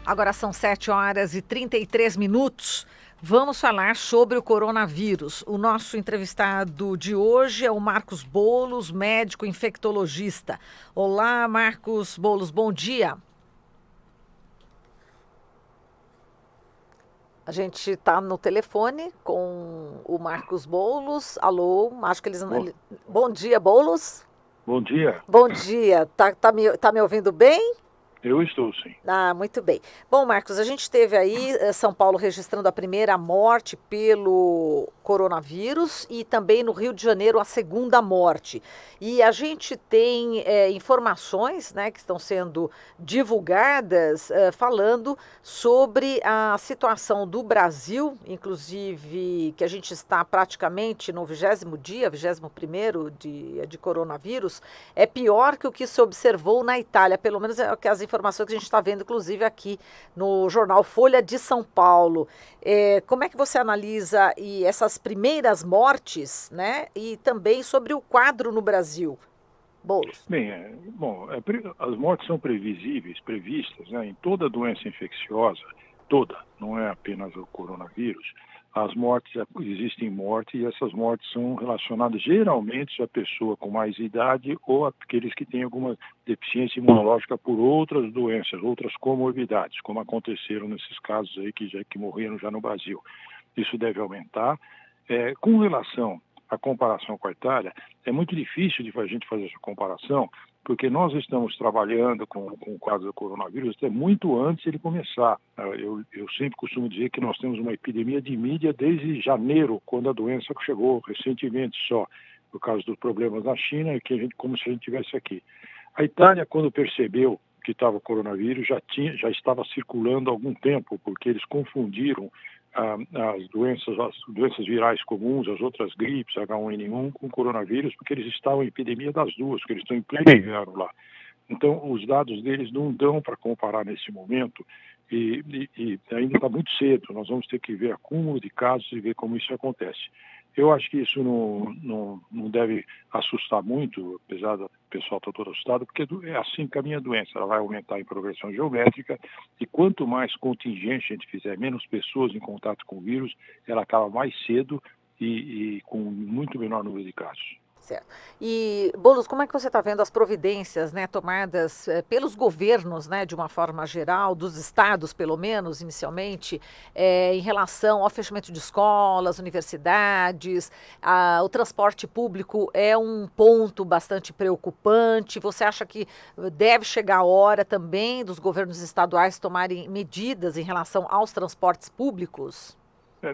Agora são 7h33. Vamos falar sobre o coronavírus. O nosso entrevistado de hoje é o Marcos Boulos, médico infectologista. Olá, Marcos Boulos, bom dia. A gente está no telefone com o Marcos Boulos. Alô, acho que eles... Bom, Bom dia, Boulos. bom dia, Bom dia, tá me ouvindo bem? eu estou sim. Ah, muito bem. Bom, Marcos, a gente teve aí São Paulo registrando a primeira morte pelo coronavírus e também no Rio de Janeiro a segunda morte. E a gente tem informações, né, que estão sendo divulgadas falando sobre a situação do Brasil, inclusive que a gente está praticamente no 20º dia, 21º dia de coronavírus, é pior que o que se observou na Itália, pelo menos é as informações que a gente está vendo, inclusive aqui no jornal Folha de São Paulo. Como é que você analisa essas primeiras mortes, né? E também sobre o quadro no Brasil, Boulos? Bem, as mortes são previstas, né, em toda doença infecciosa, toda, não é apenas o coronavírus. As mortes, existem mortes e essas mortes são relacionadas geralmente à pessoa com mais idade ou aqueles que têm alguma deficiência imunológica por outras doenças, outras comorbidades, como aconteceram nesses casos aí que morreram já no Brasil. Isso deve aumentar. Com relação à comparação com a Itália, é muito difícil de a gente fazer essa comparação, porque nós estamos trabalhando com o quadro do coronavírus até muito antes de ele começar. Eu sempre costumo dizer que nós temos uma epidemia de mídia desde janeiro, quando a doença chegou recentemente só, por causa dos problemas na China, como se a gente tivesse aqui. A Itália, quando percebeu que estava o coronavírus, já estava circulando há algum tempo, porque eles confundiram as doenças virais comuns, as outras gripes, H1N1, com coronavírus, porque eles estavam em epidemia das duas, porque eles estão em pleno inverno lá. Então, os dados deles não dão para comparar nesse momento e ainda está muito cedo. Nós vamos ter que ver acúmulo de casos e ver como isso acontece. Eu acho que isso não deve assustar muito, apesar do pessoal estar todo assustado, porque é assim que caminha a doença. Ela vai aumentar em progressão geométrica e quanto mais contingente a gente fizer, menos pessoas em contato com o vírus, ela acaba mais cedo e com muito menor número de casos. Certo. E, Boulos, como é que você está vendo as providências, né, tomadas pelos governos, né, de uma forma geral, dos estados, pelo menos, inicialmente, em relação ao fechamento de escolas, universidades, o transporte público é um ponto bastante preocupante. Você acha que deve chegar a hora também dos governos estaduais tomarem medidas em relação aos transportes públicos?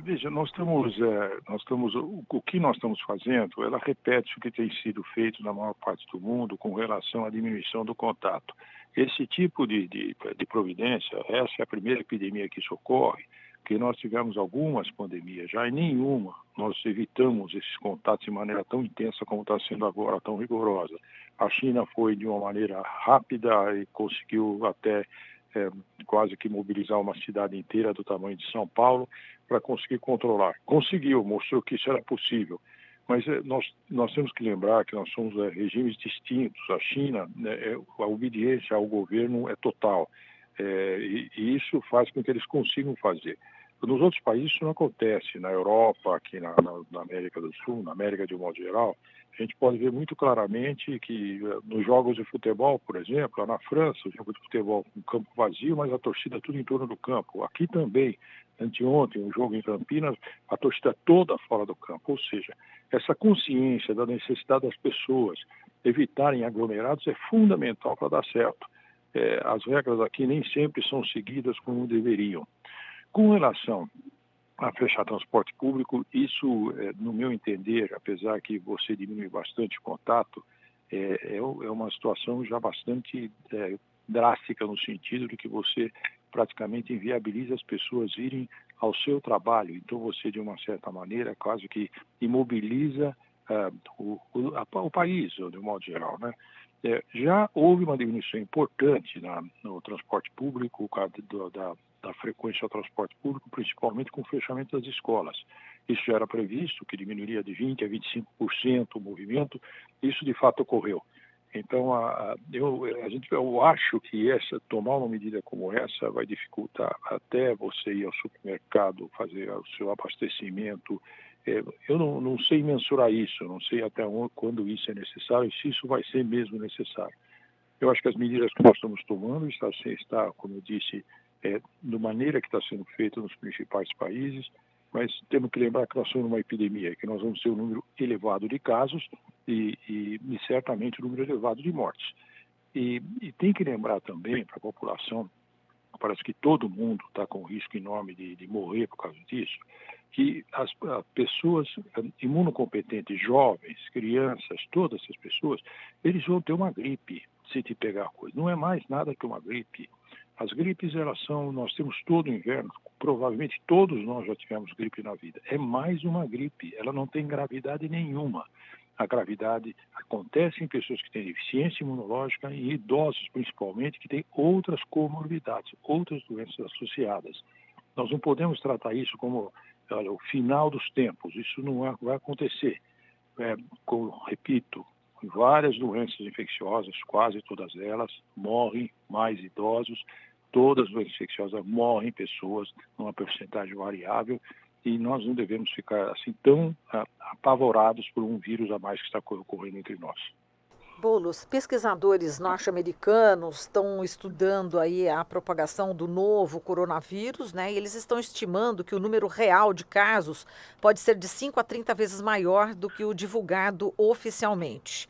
Veja, o que nós estamos fazendo, ela repete o que tem sido feito na maior parte do mundo com relação à diminuição do contato. Esse tipo de providência, essa é a primeira epidemia que isso ocorre, que nós tivemos algumas pandemias, já em nenhuma nós evitamos esses contatos de maneira tão intensa como está sendo agora, tão rigorosa. A China foi de uma maneira rápida e conseguiu até quase que mobilizar uma cidade inteira do tamanho de São Paulo para conseguir controlar. Conseguiu, mostrou que isso era possível. Mas nós temos que lembrar que nós somos regimes distintos. A China, né, a obediência ao governo é total. E isso faz com que eles consigam fazer. Nos outros países isso não acontece. Na Europa, aqui na América do Sul, na América de um modo geral, a gente pode ver muito claramente que nos jogos de futebol, por exemplo, lá na França, o jogo de futebol com campo vazio, mas a torcida tudo em torno do campo. Aqui também, anteontem, um jogo em Campinas, a torcida toda fora do campo. Ou seja, essa consciência da necessidade das pessoas evitarem aglomerados é fundamental para dar certo. As regras aqui nem sempre são seguidas como deveriam. Com relação a fechar transporte público, isso, no meu entender, apesar que você diminui bastante o contato, é uma situação já bastante drástica no sentido de que você praticamente inviabiliza as pessoas irem ao seu trabalho. Então você, de uma certa maneira, quase que imobiliza o país, de um modo geral, né? Já houve uma diminuição importante no transporte público, por causa da frequência ao transporte público, principalmente com o fechamento das escolas. Isso já era previsto, que diminuiria de 20% a 25% o movimento, isso de fato ocorreu. Então, eu acho que tomar uma medida como essa vai dificultar até você ir ao supermercado, fazer o seu abastecimento. Eu não sei mensurar isso, não sei até quando isso é necessário e se isso vai ser mesmo necessário. Eu acho que as medidas que nós estamos tomando está, como eu disse, da maneira que está sendo feita nos principais países, mas temos que lembrar que nós somos numa epidemia, que nós vamos ter um número elevado de casos e certamente um número elevado de mortes. E tem que lembrar também para a população, parece que todo mundo está com risco enorme de morrer por causa disso, que as pessoas imunocompetentes, jovens, crianças, todas essas pessoas, eles vão ter uma gripe se te pegar coisa. Não é mais nada que uma gripe. As gripes, nós temos todo o inverno, provavelmente todos nós já tivemos gripe na vida. É mais uma gripe, ela não tem gravidade nenhuma. A gravidade acontece em pessoas que têm deficiência imunológica e idosos, principalmente, que têm outras comorbidades, outras doenças associadas. Nós não podemos tratar isso como o final dos tempos, isso não vai acontecer. Repito, várias doenças infecciosas, quase todas elas, morrem mais idosos, todas as doenças infecciosas morrem pessoas numa porcentagem variável e nós não devemos ficar assim tão apavorados por um vírus a mais que está ocorrendo entre nós. Boulos, pesquisadores norte-americanos estão estudando aí a propagação do novo coronavírus, né? E eles estão estimando que o número real de casos pode ser de 5 a 30 vezes maior do que o divulgado oficialmente.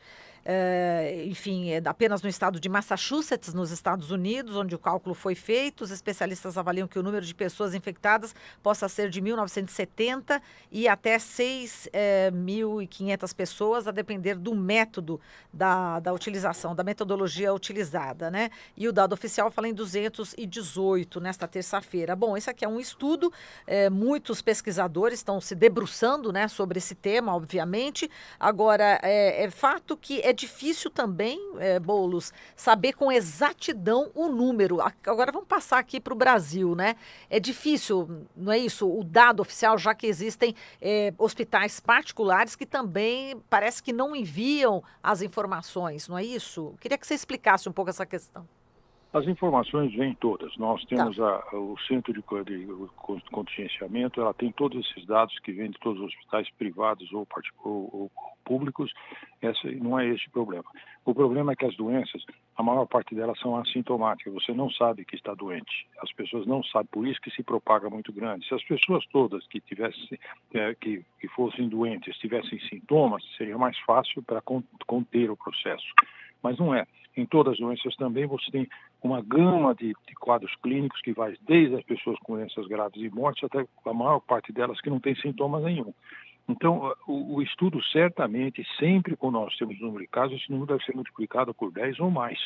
Enfim, apenas no estado de Massachusetts, nos Estados Unidos, onde o cálculo foi feito, os especialistas avaliam que o número de pessoas infectadas possa ser de 1.970 e até 6.500 pessoas, a depender do método da utilização, da metodologia utilizada, né? E o dado oficial fala em 218 nesta terça-feira. Bom, esse aqui é um estudo, muitos pesquisadores estão se debruçando, né, sobre esse tema, obviamente. Agora, é fato que é difícil também, Boulos, saber com exatidão o número. Agora vamos passar aqui para o Brasil, né? É difícil, não é isso? O dado oficial, já que existem hospitais particulares que também parece que não enviam as informações, não é isso? Queria que você explicasse um pouco essa questão. As informações vêm todas. Nós temos Tá. o centro de contingenciamento, ela tem todos esses dados que vêm de todos os hospitais privados ou públicos. Não é esse o problema. O problema é que as doenças, a maior parte delas são assintomáticas. Você não sabe que está doente. As pessoas não sabem, por isso que se propaga muito grande. Se as pessoas todas que fossem doentes tivessem sintomas, seria mais fácil para conter o processo. Mas não é. Em todas as doenças também você tem uma gama de quadros clínicos que vai desde as pessoas com doenças graves e mortes até a maior parte delas que não tem sintomas nenhum. Então, o estudo certamente, sempre quando nós temos número de casos, esse número deve ser multiplicado por 10 ou mais.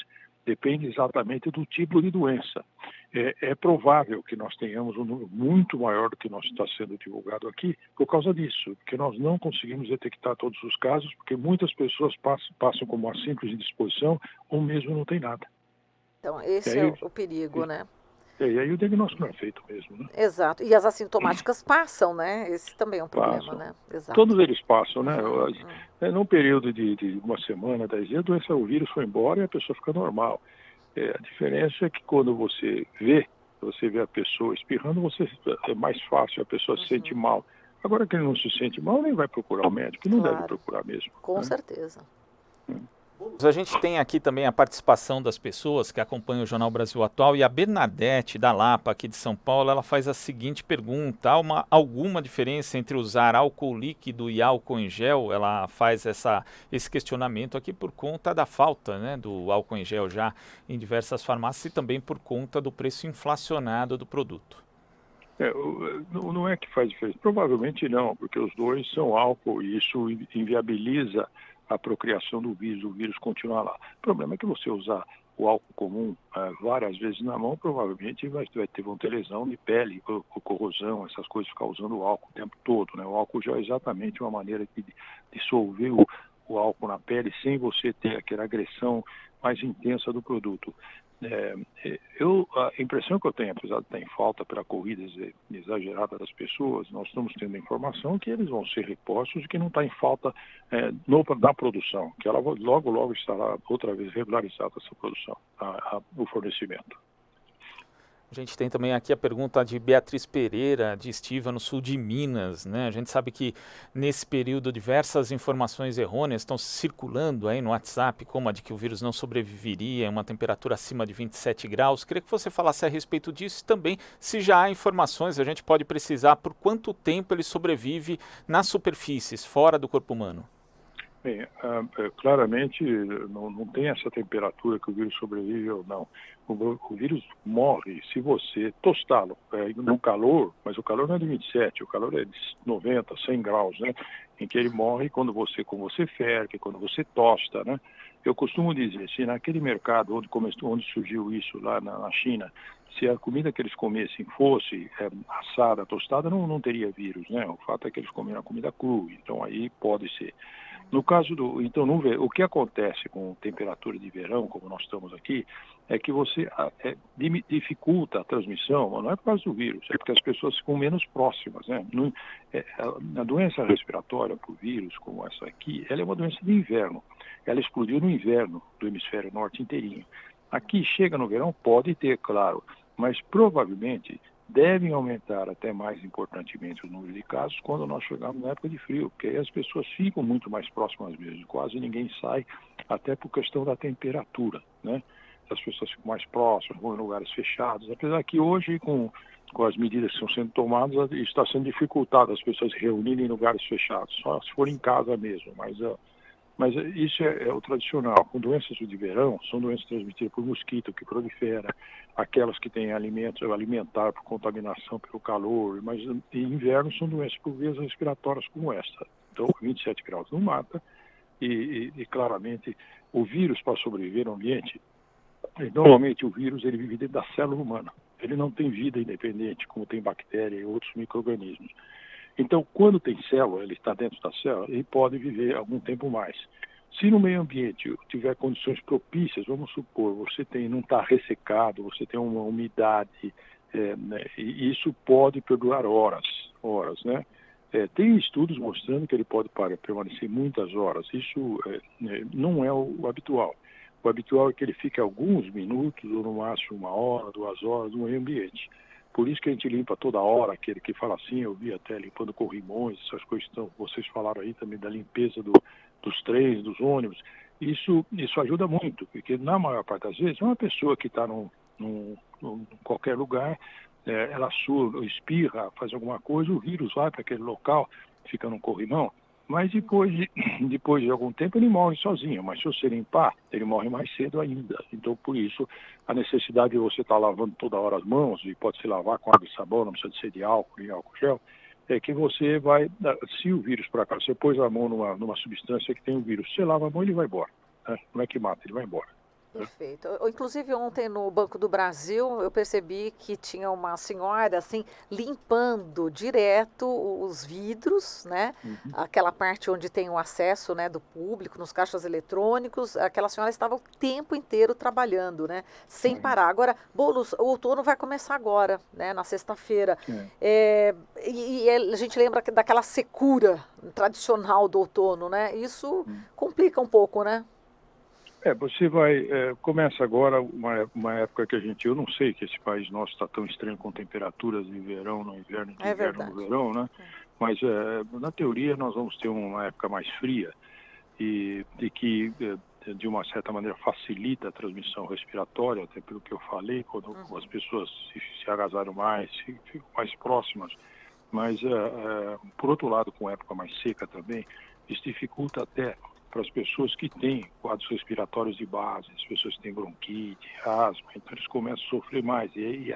Depende exatamente do tipo de doença. É provável que nós tenhamos um número muito maior do que nós está sendo divulgado aqui por causa disso, porque nós não conseguimos detectar todos os casos, porque muitas pessoas passam como uma simples indisposição ou mesmo não tem nada. Então, esse é o perigo, né? E aí o diagnóstico não é feito mesmo, né? Exato. E as assintomáticas passam, né? Esse também é um problema, Passam. né? Exato. Todos eles passam, né? Num período de uma semana, 10 dias, o vírus foi embora e a pessoa fica normal. A diferença é que quando você vê a pessoa espirrando, é mais fácil, a pessoa se sente mal. Agora que ele não se sente mal, nem vai procurar o médico, não deve procurar mesmo. Com certeza. A gente tem aqui também a participação das pessoas que acompanham o Jornal Brasil Atual, e a Bernadette da Lapa, aqui de São Paulo, ela faz a seguinte pergunta: há alguma diferença entre usar álcool líquido e álcool em gel? Ela faz esse questionamento aqui por conta da falta, né, do álcool em gel já em diversas farmácias e também por conta do preço inflacionado do produto. Não é que faz diferença, provavelmente não, porque os dois são álcool e isso inviabiliza a procriação do vírus, o vírus continua lá. O problema é que você usar o álcool comum várias vezes na mão, provavelmente vão ter lesão de pele, corrosão, essas coisas, ficar usando o álcool o tempo todo, né? O álcool já é exatamente uma maneira de dissolver o álcool na pele sem você ter aquela agressão mais intensa do produto. A impressão que eu tenho, apesar de estar em falta pela corrida exagerada das pessoas, nós estamos tendo a informação que eles vão ser repostos e que não está em falta na produção, que ela logo estará outra vez regularizada essa produção, o fornecimento. A gente tem também aqui a pergunta de Beatriz Pereira, de Estiva, no sul de Minas, né? A gente sabe que nesse período diversas informações errôneas estão circulando aí no WhatsApp, como a de que o vírus não sobreviveria em uma temperatura acima de 27 graus. Queria que você falasse a respeito disso e também, se já há informações, a gente pode precisar por quanto tempo ele sobrevive nas superfícies, fora do corpo humano. Bem, claramente não tem essa temperatura que o vírus sobrevive ou não. O vírus morre se você tostá-lo no calor, mas o calor não é de 27, o calor é de 90, 100 graus, né? Em que ele morre quando você ferve, quando você tosta, né? Eu costumo dizer, se naquele mercado onde surgiu isso lá na China, se a comida que eles comessem fosse assada, tostada, não teria vírus, né? O fato é que eles comeram a comida crua, então aí pode ser. No caso o que acontece com temperatura de verão, como nós estamos aqui, é que você dificulta a transmissão, mas não é por causa do vírus, é porque as pessoas ficam menos próximas, né? A doença respiratória por vírus, como essa aqui, ela é uma doença de inverno. Ela explodiu no inverno do hemisfério norte inteirinho. Aqui chega no verão, pode ter, claro, mas provavelmente devem aumentar até mais importantemente o número de casos quando nós chegarmos na época de frio, porque aí as pessoas ficam muito mais próximas mesmo, quase ninguém sai, até por questão da temperatura, né? As pessoas ficam mais próximas, vão em lugares fechados, apesar que hoje, com as medidas que estão sendo tomadas, está sendo dificultado as pessoas se reunirem em lugares fechados, só se for em casa mesmo, mas isso é o tradicional. Com doenças de verão, são doenças transmitidas por mosquito que prolifera, aquelas que têm alimentar por contaminação pelo calor, mas em inverno são doenças por vias respiratórias como esta. Então, 27 graus não mata e claramente o vírus, para sobreviver no ambiente, normalmente o vírus ele vive dentro da célula humana. Ele não tem vida independente, como tem bactéria e outros micro-organismos. Então, quando tem célula, ele está dentro da célula, ele pode viver algum tempo mais. Se no meio ambiente tiver condições propícias, vamos supor, você não está ressecado, você tem uma umidade, né, e isso pode perdurar horas, né? Tem estudos mostrando que ele pode permanecer muitas horas. Isso não é o habitual. O habitual é que ele fique alguns minutos, ou no máximo 1 hora, 2 horas no meio ambiente. Por isso que a gente limpa toda hora, aquele que fala assim, eu vi até limpando corrimões, essas coisas que vocês falaram aí também da limpeza dos trens, dos ônibus. Isso ajuda muito, porque na maior parte das vezes, uma pessoa que está em qualquer lugar, ela espirra, faz alguma coisa, o vírus vai para aquele local, fica num corrimão, mas depois de algum tempo ele morre sozinho, mas se você limpar, ele morre mais cedo ainda. Então, por isso, a necessidade de você estar lavando toda hora as mãos, e pode se lavar com água e sabão, não precisa de ser de álcool, nem álcool gel, é que você vai, se o vírus por acaso, você pôs a mão numa substância que tem o vírus, você lava a mão e ele vai embora, né? Não é que mata, ele vai embora. Perfeito. Inclusive ontem no Banco do Brasil eu percebi que tinha uma senhora assim limpando direto os vidros, né? Uhum. Aquela parte onde tem o acesso, né, do público nos caixas eletrônicos. Aquela senhora estava o tempo inteiro trabalhando, né? Sem parar. Agora, Boulos, o outono vai começar agora, né? Na sexta-feira. E a gente lembra daquela secura tradicional do outono, né? Isso complica um pouco, né? Você começa agora uma época que eu não sei que esse país nosso está tão estranho com temperaturas de verão no inverno e de inverno no verão, né? Mas na teoria nós vamos ter uma época mais fria e que de uma certa maneira facilita a transmissão respiratória, até pelo que eu falei, quando as pessoas se agasalham mais, ficam mais próximas. Mas, por outro lado, com época mais seca também, isso dificulta até para as pessoas que têm quadros respiratórios de base, as pessoas que têm bronquite, asma, então eles começam a sofrer mais. E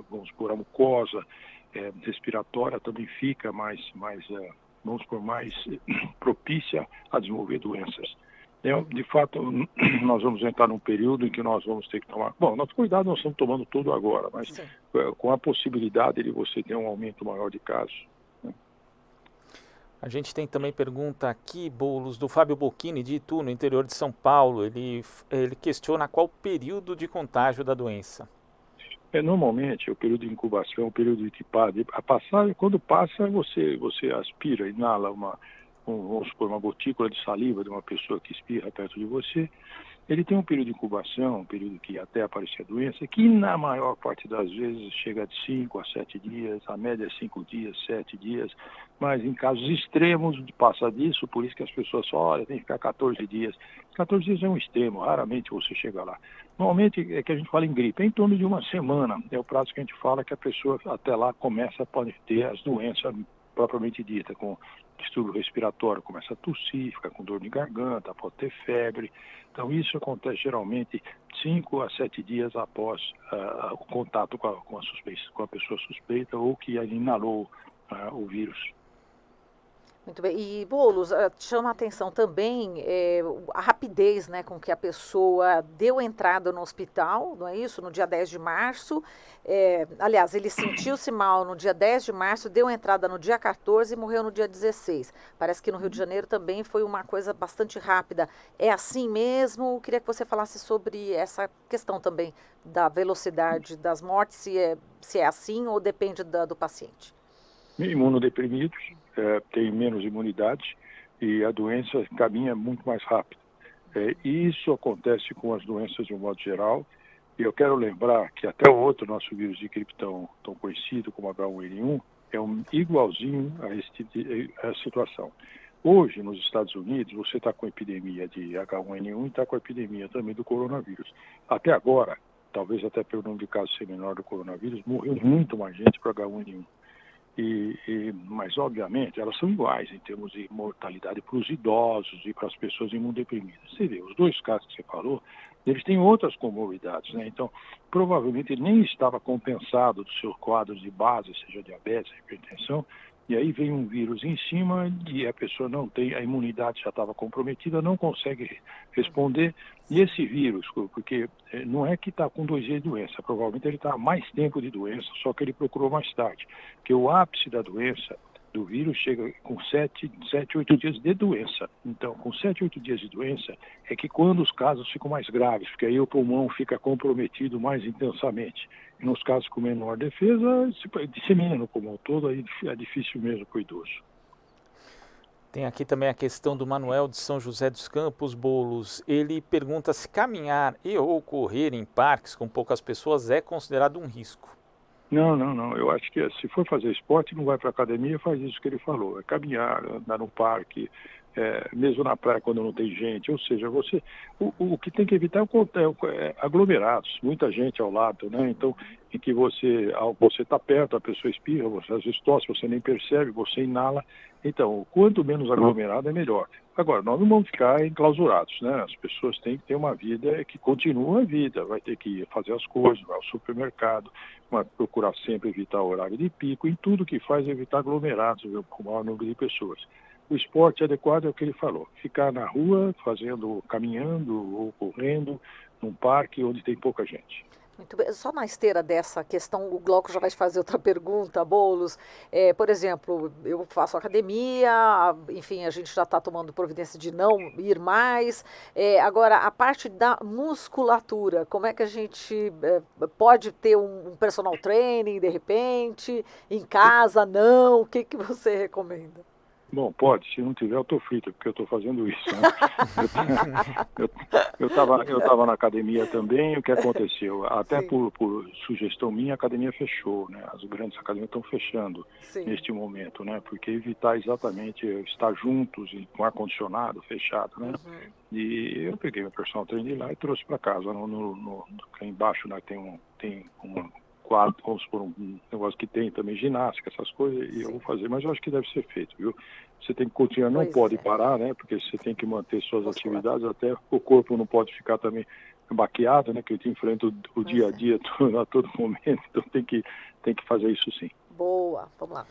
vamos supor, a mucosa respiratória também fica mais propícia a desenvolver doenças. De fato, nós vamos entrar num período em que nós vamos ter que tomar... Bom, nosso cuidado nós estamos tomando tudo agora, mas com a possibilidade de você ter um aumento maior de casos. A gente tem também pergunta aqui, Boulos, do Fábio Bocchini, de Itu, no interior de São Paulo. Ele questiona qual o período de contágio da doença. Normalmente, o período de incubação, o período de a passagem, quando passa, você aspira, inala vamos supor, uma gotícula de saliva de uma pessoa que espirra perto de você. Ele tem um período de incubação, um período que até aparecer a doença, que na maior parte das vezes chega de 5 a 7 dias, a média é 5 dias, 7 dias, mas em casos extremos passa disso, por isso que as pessoas falam, olha, tem que ficar 14 dias. 14 dias é um extremo, raramente você chega lá. Normalmente é que a gente fala em gripe, é em torno de uma semana, é o prazo que a gente fala que a pessoa até lá pode ter as doenças propriamente dita, com distúrbio respiratório, começa a tossir, fica com dor de garganta, pode ter febre. Então isso acontece geralmente 5 a 7 dias após o contato com a pessoa suspeita ou que inalou o vírus. Muito bem. E, Boulos, chama a atenção também a rapidez, né, com que a pessoa deu entrada no hospital, não é isso? No dia 10 de março. Aliás, ele sentiu-se mal no dia 10 de março, deu entrada no dia 14 e morreu no dia 16. Parece que no Rio de Janeiro também foi uma coisa bastante rápida. É assim mesmo? Queria que você falasse sobre essa questão também da velocidade das mortes, se é assim ou depende do paciente. Imunodeprimidos têm menos imunidade e a doença caminha muito mais rápido. E isso acontece com as doenças de um modo geral. E eu quero lembrar que até o outro nosso vírus de gripe tão conhecido como H1N1 é igualzinho a essa situação. Hoje, nos Estados Unidos, você está com a epidemia de H1N1 e está com a epidemia também do coronavírus. Até agora, talvez até pelo número de casos ser menor do coronavírus, morreu muito mais gente para H1N1. Mas, obviamente, elas são iguais em termos de mortalidade para os idosos e para as pessoas imunodeprimidas. Você vê, os dois casos que você falou, eles têm outras comorbidades, né? Então, provavelmente ele nem estava compensado dos seus quadros de base, seja diabetes, hipertensão, e aí vem um vírus em cima e a pessoa não tem, a imunidade já estava comprometida, não consegue responder. E esse vírus, porque não é que está com 2 dias de doença, provavelmente ele está há mais tempo de doença, só que ele procurou mais tarde. Porque o ápice da doença, do vírus, chega com 7, 8 dias de doença. Então, com 7, 8 dias de doença, é que quando os casos ficam mais graves, porque aí o pulmão fica comprometido mais intensamente. E nos casos com menor defesa, se dissemina no pulmão todo, aí é difícil mesmo para o idoso. Tem aqui também a questão do Manuel de São José dos Campos, Boulos. Ele pergunta se caminhar ou correr em parques com poucas pessoas é considerado um risco. Não. Eu acho que se for fazer esporte, não vai para a academia, faz isso que ele falou. É caminhar, andar no parque, mesmo na praia quando não tem gente. Ou seja, o que tem que evitar é aglomerados, muita gente ao lado, né? Então, em que você está perto, a pessoa espirra, você às vezes tosse, você nem percebe, você inala. Então, quanto menos aglomerado é melhor. Agora, nós não vamos ficar enclausurados, né? As pessoas têm que ter uma vida que continua a vida, vai ter que fazer as coisas, vai ao supermercado, vai procurar sempre evitar o horário de pico, em tudo que faz evitar aglomerados, com o maior número de pessoas. O esporte adequado é o que ele falou, ficar na rua, caminhando ou correndo, num parque onde tem pouca gente. Muito bem. Só na esteira dessa questão, o Glauco já vai te fazer outra pergunta, Boulos. Por exemplo, eu faço academia, enfim, a gente já está tomando providência de não ir mais. Agora, a parte da musculatura, como é que a gente pode ter um personal training, de repente, em casa, não? O que você recomenda? Bom, pode. Se não tiver, eu estou frito, porque eu estou fazendo isso. Né? Eu estava na academia também. O que aconteceu? Até por sugestão minha, a academia fechou. Né? As grandes academias estão fechando neste momento, né? Porque evitar exatamente estar juntos e com ar-condicionado fechado. Né? Uhum. E eu peguei meu personal trainer lá e trouxe para casa. Embaixo, né, tem uma quadro, vamos supor, um negócio que tem também ginástica, essas coisas, e eu vou fazer, mas eu acho que deve ser feito, viu? Você tem que continuar, não pode parar, né? Porque você tem que manter suas atividades, até o corpo não pode ficar também baqueado, né? Que a gente enfrenta o dia a dia a todo momento, então tem que fazer isso sim. Boa, vamos lá.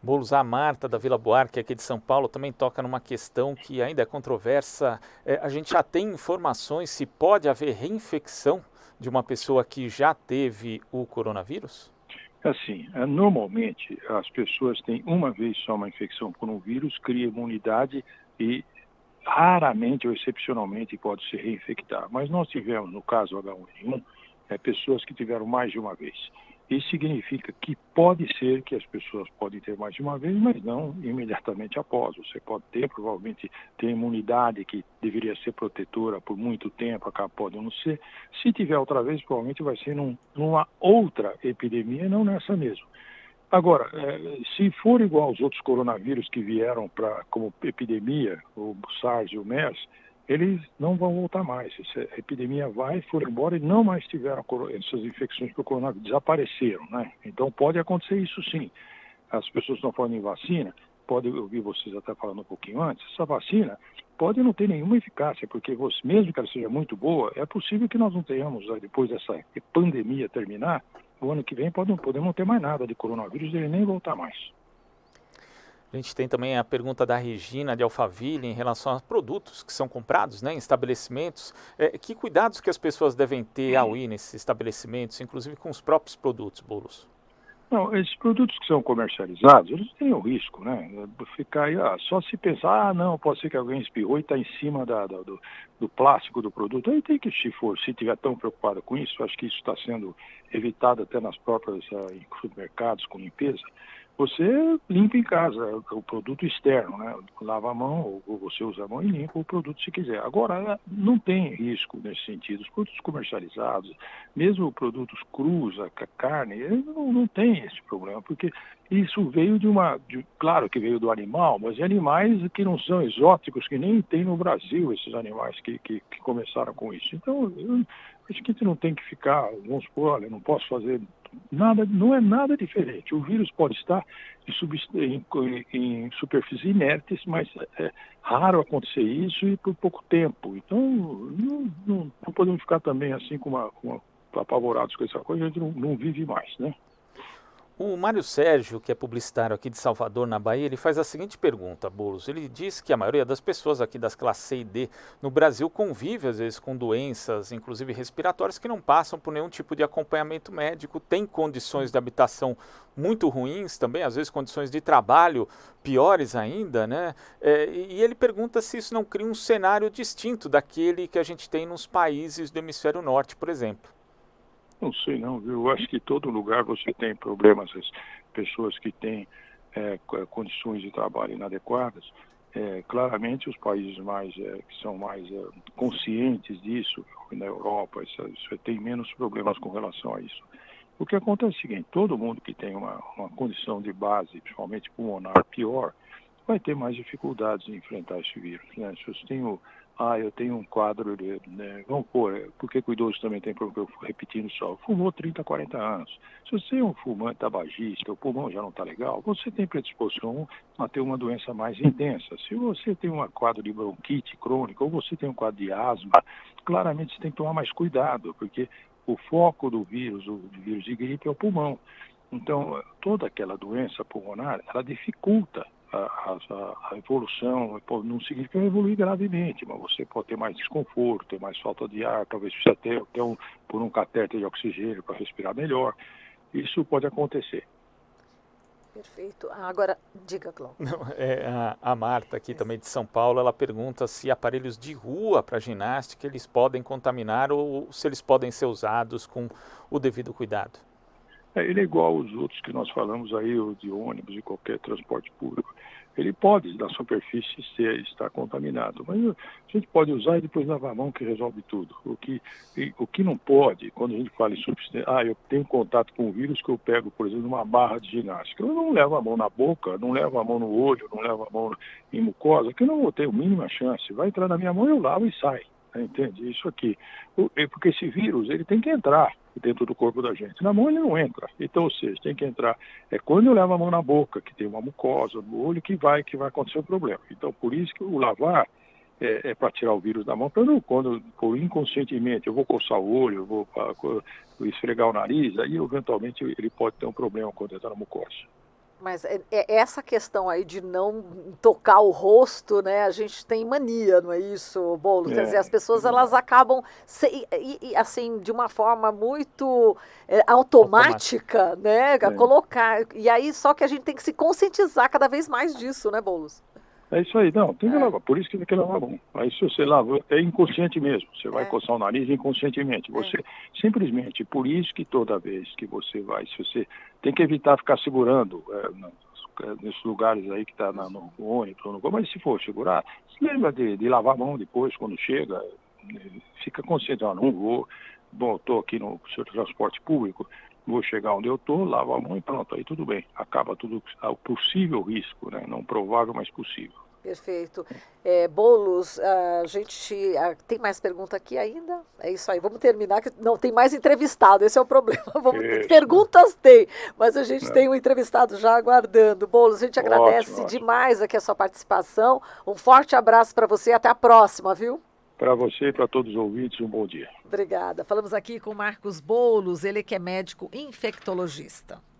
Boulos, a Marta da Vila Buarque, aqui de São Paulo, também toca numa questão que ainda é controversa. A gente já tem informações se pode haver reinfecção de uma pessoa que já teve o coronavírus? Assim, normalmente as pessoas têm uma vez só uma infecção por um vírus, cria imunidade e raramente ou excepcionalmente pode se reinfectar. Mas nós tivemos, no caso H1N1, pessoas que tiveram mais de uma vez. Isso significa que pode ser que as pessoas podem ter mais de uma vez, mas não imediatamente após. Você pode ter, provavelmente, ter imunidade que deveria ser protetora por muito tempo, pode não ser. Se tiver outra vez, provavelmente vai ser numa outra epidemia, não nessa mesma. Agora, se for igual aos outros coronavírus que vieram como epidemia, o SARS e o MERS, eles não vão voltar mais. Essa epidemia foram embora e não mais tiveram essas infecções por coronavírus, desapareceram, né? Então pode acontecer isso sim. As pessoas estão falando em vacina, pode ouvir vocês até falando um pouquinho antes, essa vacina pode não ter nenhuma eficácia, porque mesmo que ela seja muito boa, é possível que nós não tenhamos, depois dessa pandemia terminar, o ano que vem podemos não ter mais nada de coronavírus, ele nem voltar mais. A gente tem também a pergunta da Regina de Alphaville em relação a produtos que são comprados, né, em estabelecimentos. Que cuidados que as pessoas devem ter ao ir nesses estabelecimentos, inclusive com os próprios produtos, Boulos? Não, esses produtos que são comercializados, eles têm o risco, né? Ficar aí, só se pensar, não, pode ser que alguém espirrou e está em cima do plástico do produto. Aí tem que, se estiver tão preocupado com isso, acho que isso está sendo evitado até nas próprias supermercados com limpeza. Você limpa em casa o produto externo, né? Lava a mão, ou você usa a mão e limpa o produto se quiser. Agora, não tem risco nesse sentido. Os produtos comercializados, mesmo produtos crus, a carne, não tem esse problema, porque isso veio claro que veio do animal, mas de animais que não são exóticos, que nem tem no Brasil, esses animais que começaram com isso. Então, eu acho que a gente não tem que ficar, vamos supor, olha, não posso fazer nada, não é nada diferente. O vírus pode estar em superfícies inertes, mas é raro acontecer isso e por pouco tempo. Então, não podemos ficar também assim apavorados com essa coisa, a gente não vive mais, né? O Mário Sérgio, que é publicitário aqui de Salvador, na Bahia, ele faz a seguinte pergunta, Boulos. Ele diz que a maioria das pessoas aqui das classes C e D no Brasil convive, às vezes, com doenças, inclusive respiratórias, que não passam por nenhum tipo de acompanhamento médico, tem condições de habitação muito ruins também, às vezes condições de trabalho piores ainda, né? E ele pergunta se isso não cria um cenário distinto daquele que a gente tem nos países do hemisfério norte, por exemplo. Não sei não, viu? Eu acho que todo lugar você tem problemas, as pessoas que têm condições de trabalho inadequadas. Claramente os países que são mais conscientes disso, na Europa, isso tem menos problemas com relação a isso. O que acontece é o seguinte, todo mundo que tem uma condição de base, principalmente pulmonar, pior, vai ter mais dificuldades em enfrentar esse vírus, né? Se eu tenho um quadro, né, vamos pôr, porque o idoso também tem problema, eu repetindo só, fumou 30, 40 anos. Se você é um fumante tabagista, o pulmão já não está legal, você tem predisposição a ter uma doença mais intensa. Se você tem um quadro de bronquite crônica, ou você tem um quadro de asma, claramente você tem que tomar mais cuidado, porque o foco do vírus de gripe é o pulmão. Então, toda aquela doença pulmonar, ela dificulta a evolução. Não significa que vai evoluir gravemente, mas você pode ter mais desconforto, ter mais falta de ar, talvez precisa ter por um catéter de oxigênio para respirar melhor. Isso pode acontecer. Perfeito. Agora, diga, Cláudio. A Marta, aqui também de São Paulo, ela pergunta se aparelhos de rua para ginástica eles podem contaminar ou se eles podem ser usados com o devido cuidado. Ele é igual aos outros que nós falamos aí, o de ônibus e qualquer transporte público. Ele pode, na superfície, estar contaminado, mas a gente pode usar e depois lavar a mão, que resolve tudo. O que não pode, quando a gente fala em substância, eu tenho contato com o vírus que eu pego, por exemplo, numa barra de ginástica. Eu não levo a mão na boca, não levo a mão no olho, não levo a mão em mucosa, que eu não vou ter a mínima chance. Vai entrar na minha mão, eu lavo e sai. Entende? Isso aqui. Porque esse vírus, ele tem que entrar dentro do corpo da gente. Na mão ele não entra. Então, ou seja, tem que entrar. É quando eu levo a mão na boca, que tem uma mucosa no olho, que vai acontecer o problema. Então, por isso que o lavar é para tirar o vírus da mão. Quando inconscientemente eu vou coçar o olho, eu vou esfregar o nariz, aí eventualmente ele pode ter um problema quando entrar na mucosa. Mas essa questão aí de não tocar o rosto, né? A gente tem mania, não é isso, Boulos? Quer dizer, as pessoas elas acabam assim de uma forma muito automática, né? A colocar. E aí só que a gente tem que se conscientizar cada vez mais disso, né, Boulos? É isso aí, não, tem que lavar, por isso que tem que lavar a mão. Aí se você lava, é inconsciente mesmo, você vai coçar o nariz inconscientemente, você simplesmente, por isso que toda vez que você vai, se você tem que evitar ficar segurando nesses lugares aí que está no ônibus, mas se for segurar, se lembra de lavar a mão depois, quando chega, fica consciente, não vou, bom, estou aqui no seu transporte público, vou chegar onde eu estou, lavo a mão e pronto, aí tudo bem. Acaba tudo o possível risco, né? Não provável, mas possível. Perfeito. Boulos, a gente tem mais pergunta aqui ainda? É isso aí, vamos terminar, que não tem mais entrevistado, esse é o problema. Perguntas tem, mas a gente tem um entrevistado já aguardando. Boulos, a gente agradece demais aqui a sua participação, um forte abraço para você e até a próxima, viu? Para você e para todos os ouvintes, um bom dia. Obrigada. Falamos aqui com Marcos Boulos, ele que é médico infectologista.